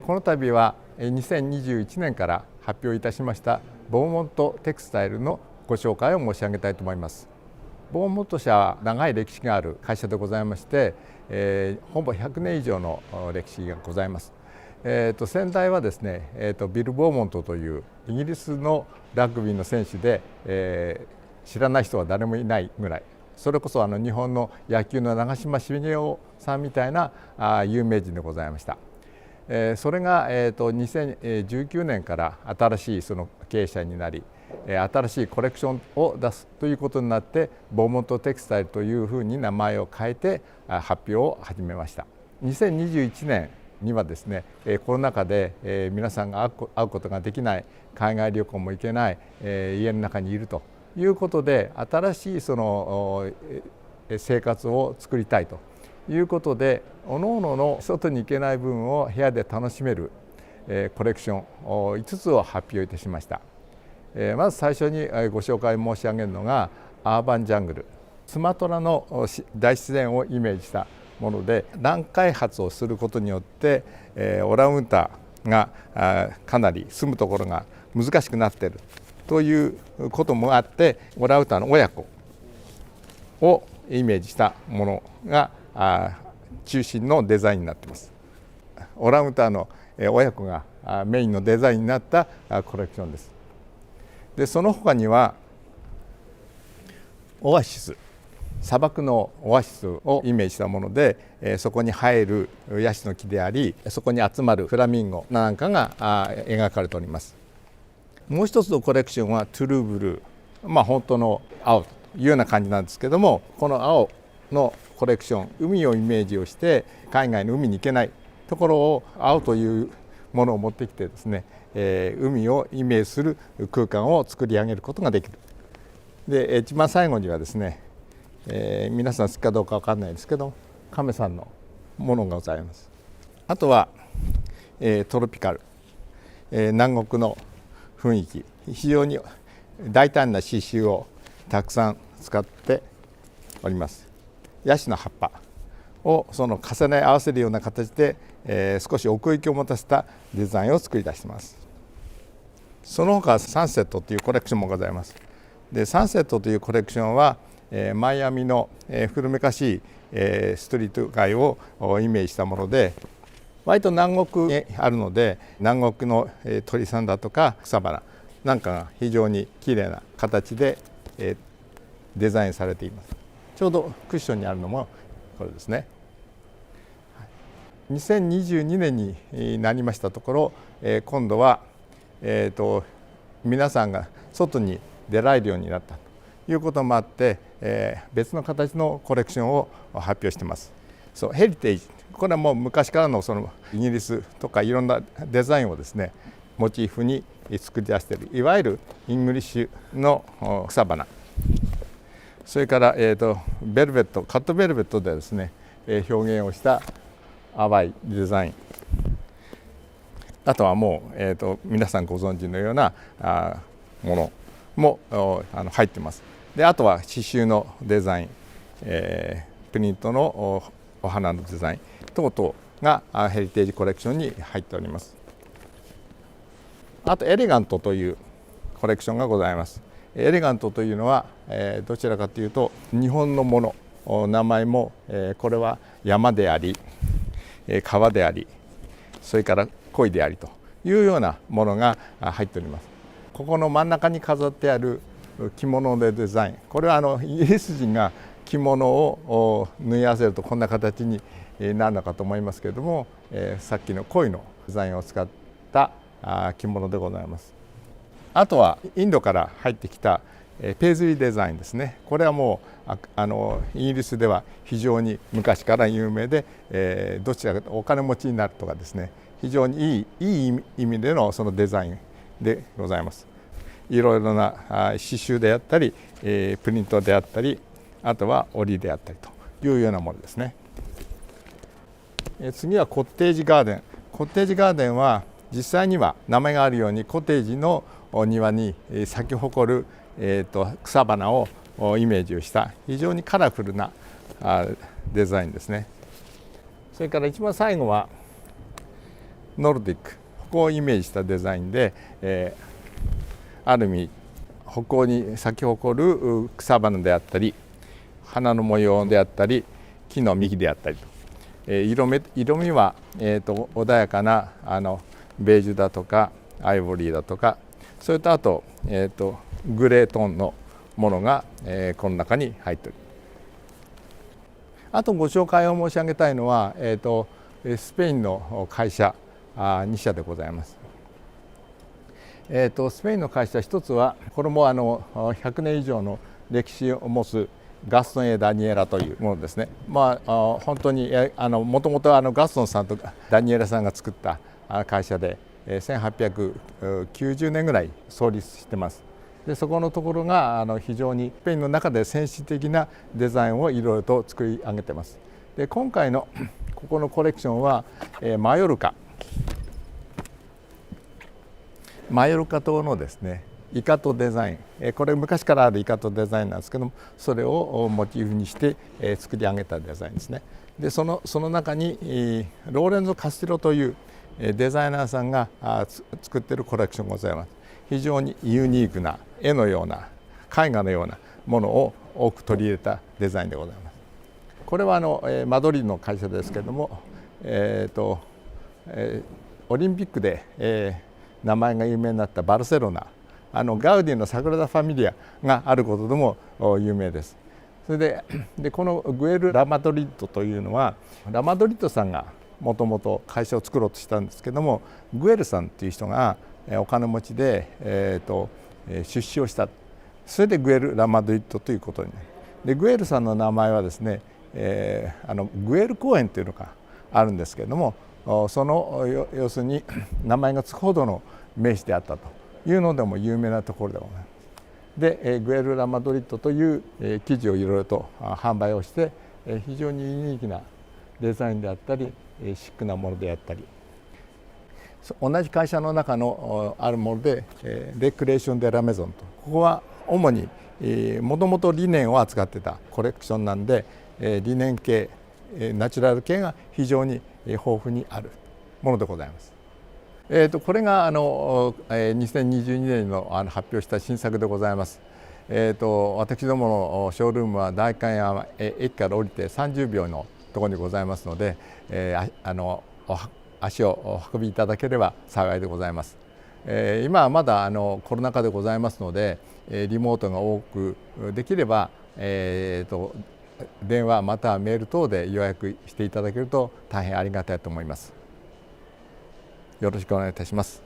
この度は2021年から発表いたしましたボーモントテクスタイルのご紹介を申し上げたいと思います。ボーモント社は長い歴史がある会社でございまして、ほぼ100年以上の歴史がございます。先代はですね、ビル・ボーモントというイギリスのラグビーの選手で、知らない人は誰もいないぐらい、それこそ日本の野球の長嶋茂雄さんみたいな有名人でございました。それが2019年から新しいその経営者になり、新しいコレクションを出すということになって、ボーモントテクスタイルというふうに名前を変えて発表を始めました。2021年にはですね、コロナ禍で皆さんが会うことができない、海外旅行も行けない、家の中にいるということで、新しいその生活を作りたいということで、各々の外に行けない分を部屋で楽しめるコレクション5つを発表いたしました。まず最初にご紹介申し上げるのがアーバンジャングル、スマトラの大自然をイメージしたもので、乱開発をすることによってオランウータンがかなり住むところが難しくなっているということもあって、オランウータンの親子をイメージしたものが中心のデザインになっています。オランウータンの親子がメインのデザインになったコレクションです。でその他にはオアシス、砂漠のオアシスをイメージしたもので、そこに生えるヤシの木であり、そこに集まるフラミンゴなんかが描かれております。もう一つのコレクションはトゥルーブルー、本当の青というような感じなんですけども、この青のコレクション、海をイメージをして、海外の海に行けないところを青というものを持ってきてですね、海をイメージする空間を作り上げることができる。で一番最後にはですね、皆さん好きかどうか分かんないですけど、亀さんのものがございます。あとは、トロピカル、南国の雰囲気、非常に大胆な刺繍をたくさん使っております。ヤシの葉っぱをその重ね合わせるような形で、少し奥行きを持たせたデザインを作り出しています。その他サンセットというコレクションもございます。でサンセットというコレクションは、マイアミの、古めかしい、ストリート街をイメージしたもので、割と南国にあるので、南国の鳥さんだとか草花なんかが非常にきれいな形で、デザインされています。ちょうどクッションにあるのもこれですね。2022年になりましたところ、今度は、皆さんが外に出られるようになったということもあって、別の形のコレクションを発表しています。ヘリテージ、これはもう昔からのそのイギリスとかいろんなデザインをですねモチーフに作り出している、いわゆるイングリッシュの草花、それから、ベルベット、カットベルベットでですね、表現をした淡いデザイン、あとはもう、皆さんご存知のようなものも入っています。であとは刺繍のデザイン、プリントのお花のデザイン等々がヘリテージコレクションに入っております。あとエレガントというコレクションがございます。エレガントというのは、どちらかというと日本のもの、名前も、これは山であり、川であり、それから鯉でありというようなものが入っております。ここの真ん中に飾ってある着物のデザイン、これはイギリス人が着物を縫い合わせるとこんな形になるのかと思いますけれども、さっきの鯉のデザインを使った着物でございます。あとはインドから入ってきたペイズリーデザインですね。これはもうイギリスでは非常に昔から有名で、どちらかとお金持ちになるとかですね、非常にいい意味でのそのデザインでございます。いろいろな刺繍であったり、プリントであったり、あとは織りであったりというようなものですね。次はコッテージガーデン。コッテージガーデンは実際には名前があるようにコテージの庭に咲き誇る、草花をイメージをした非常にカラフルなデザインですね。それから一番最後はノルディック、北欧をイメージしたデザインで、ある意味北欧に咲き誇る草花であったり花の模様であったり木の幹であったりと、色味は、穏やかなベージュだとかアイボリーだとか、それとあと、グレートーンのものが、この中に入っている。あとご紹介を申し上げたいのは、スペインの会社2社でございます。スペインの会社一つはこれも100年以上の歴史を持つガストン・エ・ダニエラというものですね。本当にもともとガストンさんとダニエラさんが作った会社で1890年ぐらい創立してます。でそこのところが非常にスペインの中で先進的なデザインをいろいろと作り上げてます。で今回のここのコレクションはマヨルカ島のですねイカトデザイン、これ昔からあるイカトデザインなんですけども、それをモチーフにして作り上げたデザインですね。でその中にローレンゾ・カスティロというデザイナーさんが作っているコレクションがございます。非常にユニークな絵のような絵画のようなものを多く取り入れたデザインでございます。これはマドリードの会社ですけれども、オリンピックで、名前が有名になったバルセロナ、ガウディのサグラダ・ファミリアがあることでも有名です。それでこのグエル・ラマドリッドというのはラマドリッドさんがもともと会社を作ろうとしたんですけども、グエルさんという人がお金持ちで、出資をした。それでグエル・ラマドリッドということになる。でグエルさんの名前はですね、グエル公園というのがあるんですけれども、その要するに名前がつくほどの名士であったというのでも有名なところでございます。でグエル・ラマドリッドという生地をいろいろと販売をして非常にユニークなデザインであったりシックなものであったり、同じ会社の中のあるものでレクレーション・デ・ラ・メゾンと、ここは主にもともとリネンを扱ってたコレクションなんで、リネン系ナチュラル系が非常に豊富にあるものでございます。これが2022年の発表した新作でございます。私どものショールームは代官山駅から降りて30秒のところにございますので、足をお運びいただければ幸いでございます。今はまだコロナ禍でございますので、リモートが多くできれば、電話またはメール等で予約していただけると大変ありがたいと思います。よろしくお願いいたします。